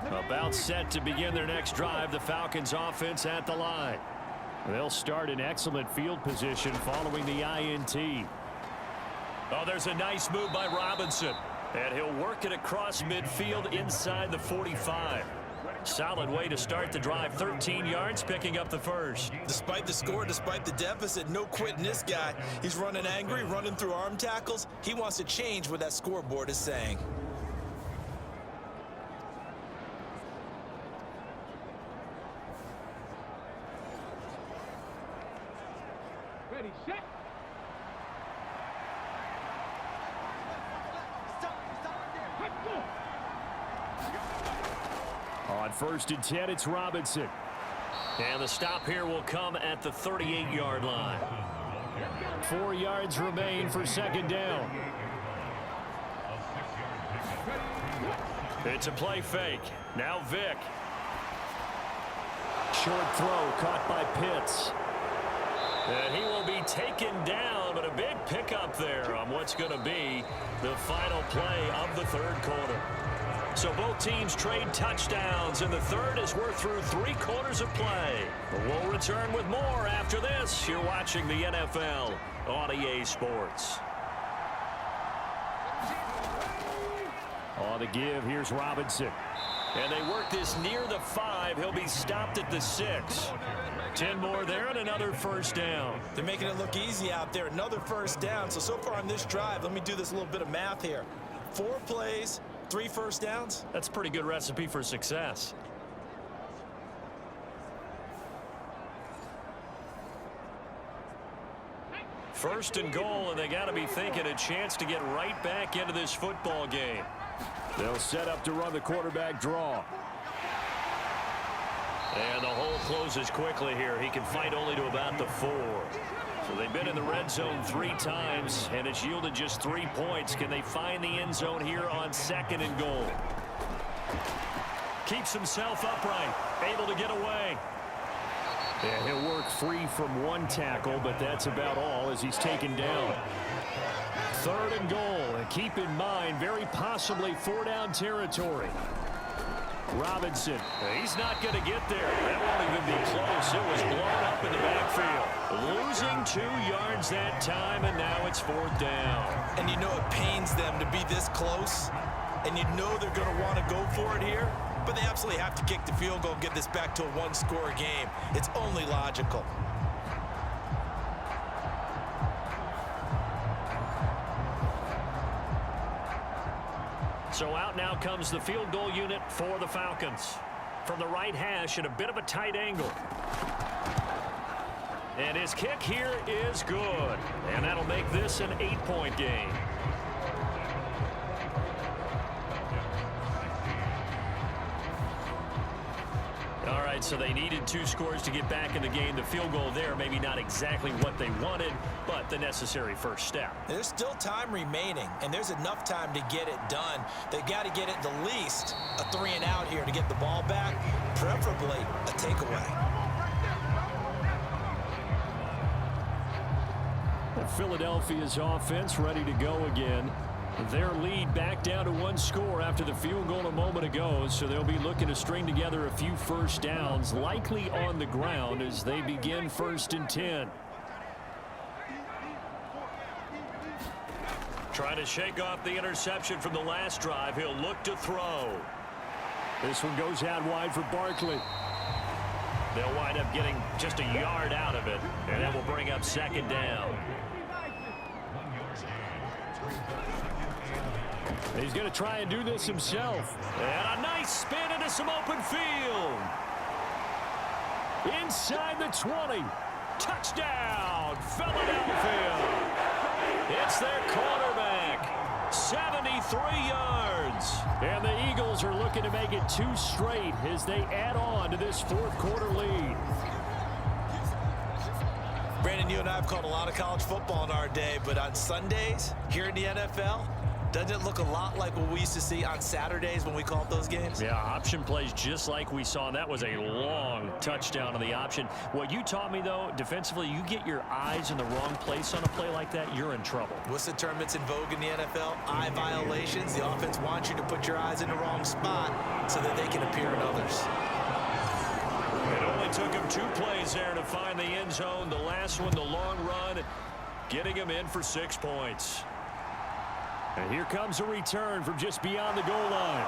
About set to begin their next drive, the Falcons offense at the line. They'll start in excellent field position following the INT. Oh, there's a nice move by Robinson. And he'll work it across midfield inside the 45. Solid way to start the drive. 13 yards, picking up the first. Despite the score, despite the deficit, no quitting this guy. He's running angry, running through arm tackles. He wants to change what that scoreboard is saying. Ready, set. On 1st and 10, it's Robinson. And the stop here will come at the 38-yard line. 4 yards remain for 2nd down. It's a play fake. Now Vick. Short throw caught by Pitts. And he will be taken down, but a big pickup there on what's going to be the final play of the third quarter. So both teams trade touchdowns in the third as we're through 3 quarters of play. But we'll return with more after this. You're watching the NFL on EA Sports. On the give, here's Robinson. And they work this near the 5. He'll be stopped at the 6. 10 more there and another first down. They're making it look easy out there. Another first down. So far on this drive, let me do this little bit of math here. 4 plays, 3 first downs. That's a pretty good recipe for success. First and goal, and they got to be thinking a chance to get right back into this football game. They'll set up to run the quarterback draw. And the hole closes quickly here. He can fight only to about the 4. So they've been in the red zone 3 times, and it's yielded just 3 points. Can they find the end zone here on 2nd and goal? Keeps himself upright, able to get away. Yeah, he'll work free from 1 tackle, but that's about all as he's taken down. 3rd and goal, and keep in mind, very possibly 4-down territory. Robinson. He's not going to get there. That won't even be close. It was blown up in the backfield. Losing 2 yards that time, and now it's 4th down. And you know it pains them to be this close, and you know they're going to want to go for it here, but they absolutely have to kick the field goal and get this back to a 1-score game. It's only logical. So out now comes the field goal unit for the Falcons. From the right hash at a bit of a tight angle. And his kick here is good. And that'll make this an 8-point game. All right, so they needed 2 scores to get back in the game. The field goal there, maybe not exactly what they wanted, but the necessary first step. There's still time remaining, and there's enough time to get it done. They've got to get it the least a 3-and-out here to get the ball back, preferably a takeaway. Philadelphia's offense ready to go again. Their lead back down to 1 score after the field goal a moment ago, so they'll be looking to string together a few first downs, likely on the ground as they begin 1st and 10. Trying to shake off the interception from the last drive. He'll look to throw. This one goes out wide for Barkley. They'll wind up getting just a yard out of it, and that will bring up 2nd down. He's going to try and do this himself. And a nice spin into some open field. Inside the 20. Touchdown, Philadelphia. It's their quarterback. 73 yards. And the Eagles are looking to make it 2 straight as they add on to this 4th quarter lead. Brandon, you and I have called a lot of college football in our day, but on Sundays here in the NFL, doesn't it look a lot like what we used to see on Saturdays when we called those games? Yeah, option plays just like we saw. And that was a long touchdown on the option. What you taught me, though, defensively, you get your eyes in the wrong place on a play like that, you're in trouble. What's the term that's in vogue in the NFL? Eye violations. The offense wants you to put your eyes in the wrong spot so that they can appear in others. It only took him 2 plays there to find the end zone. The last one, the long run, getting him in for 6 points. And here comes a return from just beyond the goal line.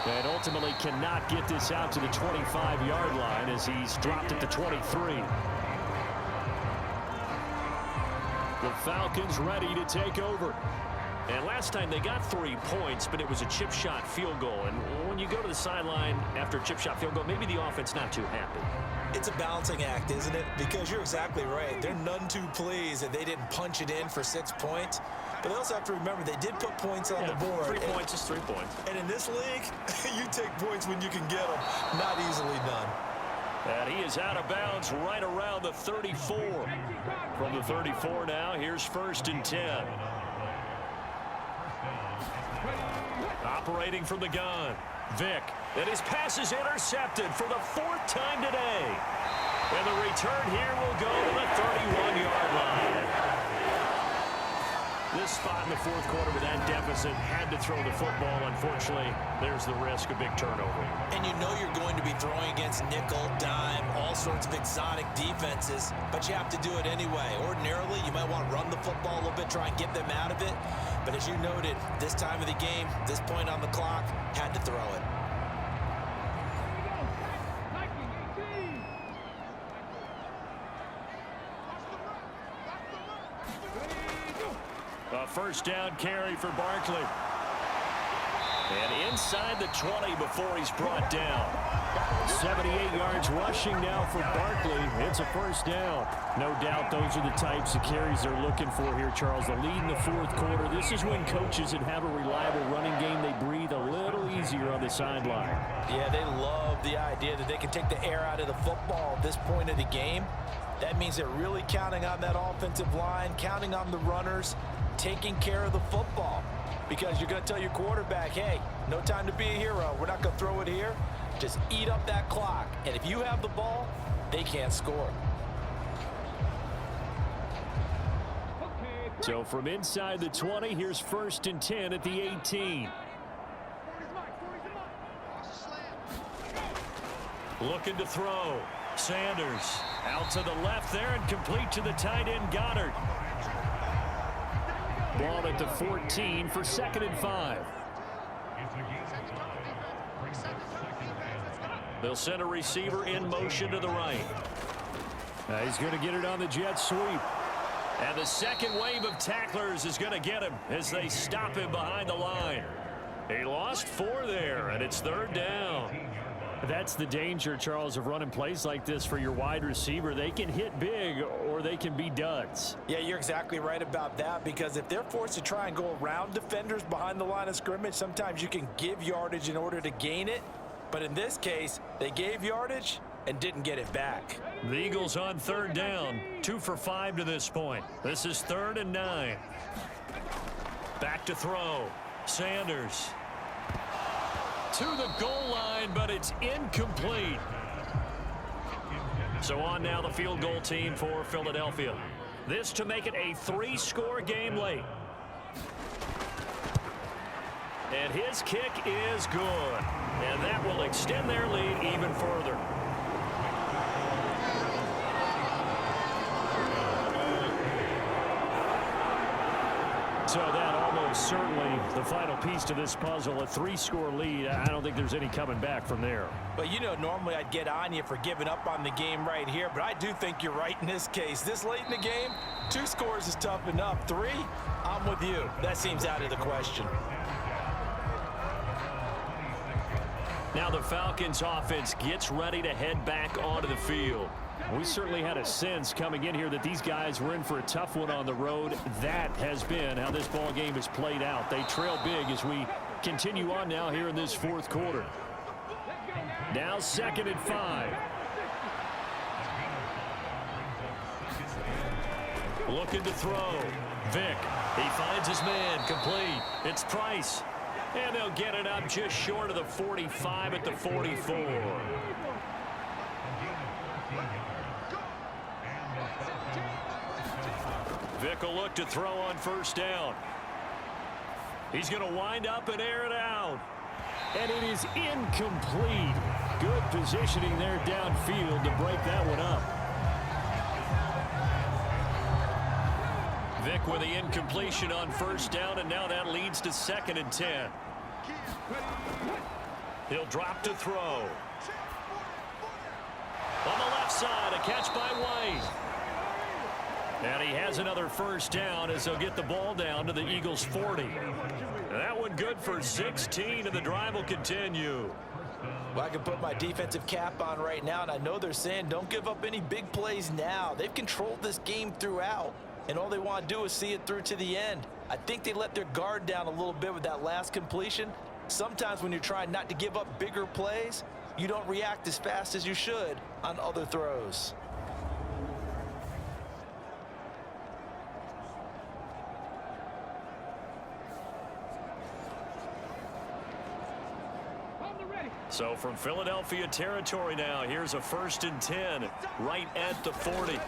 And ultimately cannot get this out to the 25-yard line as he's dropped at the 23. The Falcons ready to take over. And last time they got 3 points, but it was a chip shot field goal. And when you go to the sideline after a chip shot field goal, maybe the offense not too happy. It's a balancing act, isn't it? Because you're exactly right. They're none too pleased that they didn't punch it in for 6 points. But they also have to remember they did put points on the board. 3 points is 3 points. And in this league, you take points when you can get them. Not easily done. And he is out of bounds right around the 34. From the 34 now, here's 1st and 10. Operating from the gun, Vick. And his pass is intercepted for the 4th time today. And the return here will go to the 31-yard line. This spot in the 4th quarter with that deficit, had to throw the football. Unfortunately, there's the risk of big turnover. And you know you're going to be throwing against nickel, dime, all sorts of exotic defenses, but you have to do it anyway. Ordinarily, you might want to run the football a little bit, try and get them out of it. But as you noted, this time of the game, this point on the clock, had to throw it. A 1st down carry for Barkley. And inside the 20 before he's brought down. 78 yards rushing now for Barkley. It's a 1st down. No doubt those are the types of carries they're looking for here, Charles. The lead in the 4th quarter. This is when coaches that have a reliable running game, they breathe a little easier on the sideline. Yeah, they love the idea that they can take the air out of the football at this point of the game. That means they're really counting on that offensive line, counting on the runners, taking care of the football. Because you're going to tell your quarterback, hey, no time to be a hero. We're not going to throw it here. Just eat up that clock. And if you have the ball, they can't score. So from inside the 20, here's 1st and 10 at the 18. Looking to throw. Sanders out to the left there and complete to the tight end Goddard. Ball at the 14 for 2nd and 5. They'll send a receiver in motion to the right. He's going to get it on the jet sweep. And the second wave of tacklers is going to get him as they stop him behind the line. He lost 4 there, and it's 3rd down. That's the danger, Charles, of running plays like this for your wide receiver. They can hit big or they can be duds. Yeah, you're exactly right about that, because if they're forced to try and go around defenders behind the line of scrimmage, sometimes you can give yardage in order to gain it. But in this case, they gave yardage and didn't get it back. The Eagles on 3rd down, 2 for 5 to this point. This is 3rd and 9. Back to throw. Sanders to the goal line, but it's incomplete. So on now the field goal team for Philadelphia. This to make it a 3-score game late. And his kick is good. And that will extend their lead even further. So that almost certainly the final piece to this puzzle, a 3-score lead. I don't think there's any coming back from there. But, you know, normally I'd get on you for giving up on the game right here, but I do think you're right in this case. This late in the game, 2 scores is tough enough. 3, I'm with you. That seems out of the question. Now the Falcons offense gets ready to head back onto the field. We certainly had a sense coming in here that these guys were in for a tough one on the road. That has been how this ball game has played out. They trail big as we continue on now here in this 4th quarter. Now 2nd and 5. Looking to throw. Vick. He finds his man. Complete. It's Price. And they'll get it up just short of the 45 at the 44. Vick will look to throw on 1st down. He's going to wind up and air it out. And it is incomplete. Good positioning there downfield to break that one up. Vick with the incompletion on 1st down, and now that leads to 2nd and 10. He'll drop to throw. On the left side, a catch by White. And he has another 1st down as they'll get the ball down to the Eagles' 40. That one good for 16, and the drive will continue. Well, I can put my defensive cap on right now, and I know they're saying don't give up any big plays now. They've controlled this game throughout, and all they want to do is see it through to the end. I think they let their guard down a little bit with that last completion. Sometimes when you're trying not to give up bigger plays, you don't react as fast as you should on other throws. So from Philadelphia territory now, here's a 1st and 10 right at the 40.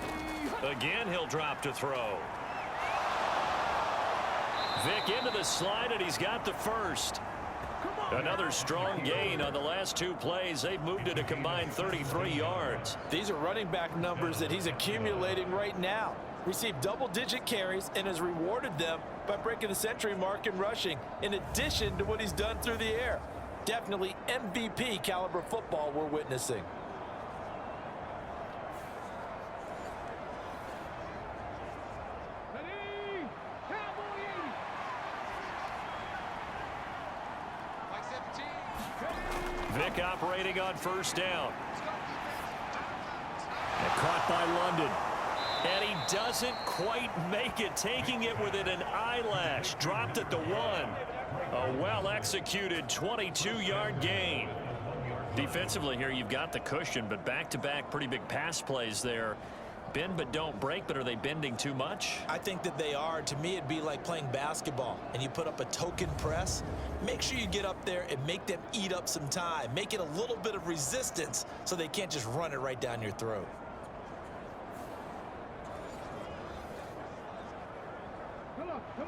Again, he'll drop to throw. Vick into the slide, and he's got the 1st. Another strong gain on the last 2 plays. They've moved it a combined 33 yards. These are running back numbers that he's accumulating right now. Received double-digit carries and has rewarded them by breaking the century mark in rushing, in addition to what he's done through the air. Definitely MVP caliber football we're witnessing. Ready? Cowboy 80. Vick operating on 1st down. And caught by London. And he doesn't quite make it, taking it within an eyelash. Dropped at the 1. A well-executed 22-yard gain. Defensively here, you've got the cushion, but back-to-back pretty big pass plays there. bend but don't break, but are they bending too much? I think that they are. To me, it'd be like playing basketball, and you put up a token press. Make sure you get up there and make them eat up some time. Make it a little bit of resistance so they can't just run it right down your throat.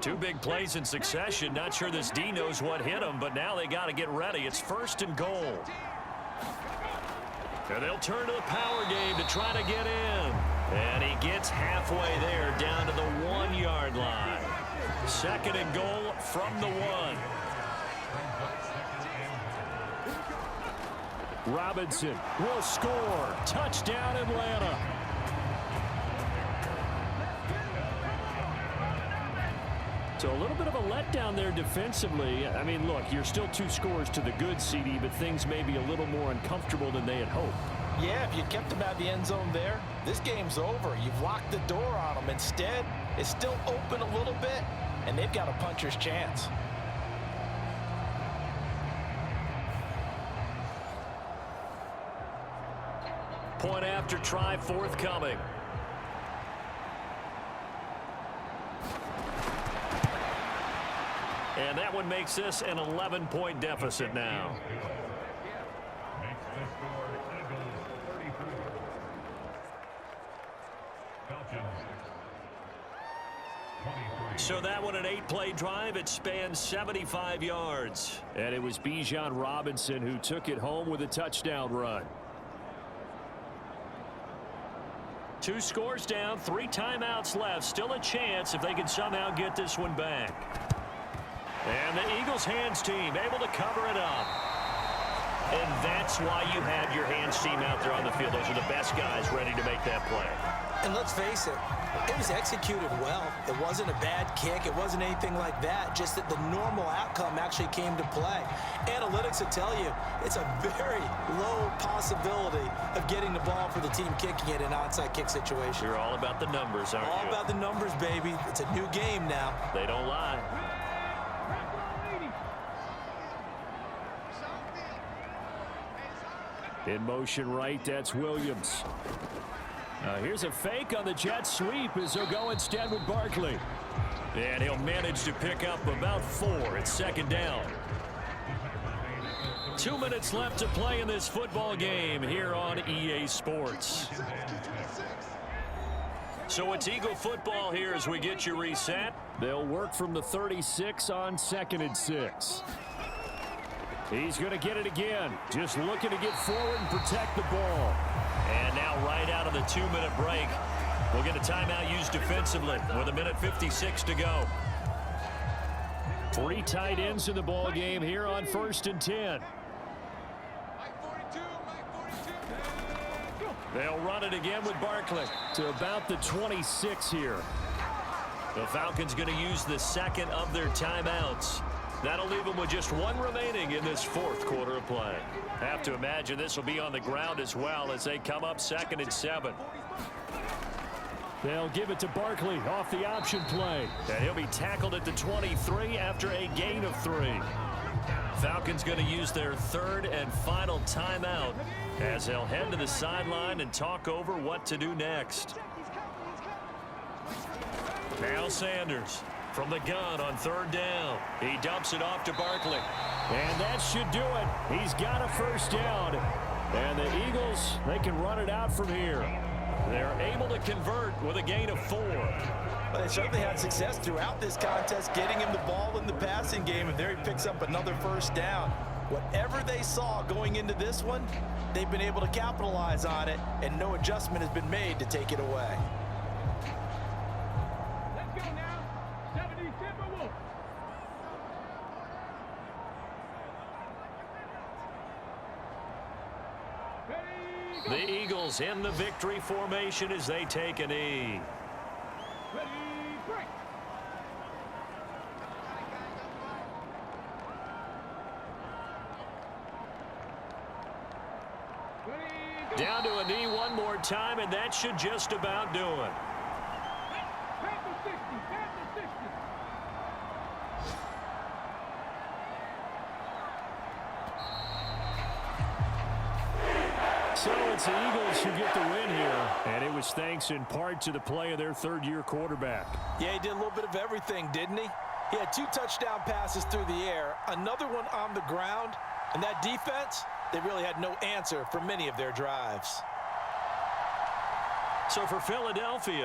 Two big plays in succession. Not sure this D knows what hit him, but now they got to get ready. It's 1st and goal. And they'll turn to the power game to try to get in. And he gets halfway there down to the 1-yard line. 2nd and goal from the 1. Robinson will score. Touchdown, Atlanta. So a little bit of a letdown there defensively. I mean, look, you're still 2 scores to the good, CD, but things may be a little more uncomfortable than they had hoped. Yeah, if you kept them out of the end zone there, this game's over. You've locked the door on them. Instead, it's still open a little bit, and they've got a puncher's chance. Point after try forthcoming. And that one makes this an 11-point deficit now. So that one, an 8-play drive. It spans 75 yards. And it was Bijan Robinson who took it home with a touchdown run. 2 scores down, 3 timeouts left. Still a chance if they can somehow get this one back. And the Eagles hands team able to cover it up. And that's why you have your hands team out there on the field. Those are the best guys ready to make that play. And let's face it, it was executed well. It wasn't a bad kick. It wasn't anything like that. Just that the normal outcome actually came to play. Analytics will tell you it's a very low possibility of getting the ball for the team kicking it in an onside kick situation. You're all about the numbers, aren't you? All about the numbers, baby. It's a new game now. They don't lie. In motion right, that's Williams. Here's a fake on the jet sweep as they'll go instead with Barkley. And he'll manage to pick up about 4. It's 2nd down. 2 minutes left to play in this football game here on EA Sports. So it's Eagle football here as we get you reset. They'll work from the 36 on 2nd and 6. He's going to get it again. Just looking to get forward and protect the ball. And now right out of the 2-minute break, we'll get a timeout used defensively with 1:56 to go. 3 tight ends in the ball game here on 1st and 10. They'll run it again with Barkley. To about the 26 here. The Falcons going to use the 2nd of their timeouts. That'll leave them with just 1 remaining in this 4th quarter of play. Have to imagine this will be on the ground as well as they come up 2nd and 7. They'll give it to Barkley off the option play. And he'll be tackled at the 23 after a gain of 3. Falcons going to use their 3rd and final timeout as they'll head to the sideline and talk over what to do next. Now Sanders from the gun on 3rd down. He dumps it off to Barkley. And that should do it. He's got a 1st down. And the Eagles, they can run it out from here. They're able to convert with a gain of 4. Well, they certainly had success throughout this contest, getting him the ball in the passing game, and there he picks up another 1st down. Whatever they saw going into this one, they've been able to capitalize on it, and no adjustment has been made to take it away. Let's go now. 77 Wolf. The Eagles in the victory formation as they take a knee. Ready, break. Down to a knee one more time, and that should just about do it. Panther 60, Panther 60. So it's the Eagles who get the win here, and it was thanks in part to the play of their third-year quarterback. Yeah, he did a little bit of everything, didn't he? He had 2 touchdown passes through the air, another one on the ground, and that defense, they really had no answer for many of their drives. So for Philadelphia,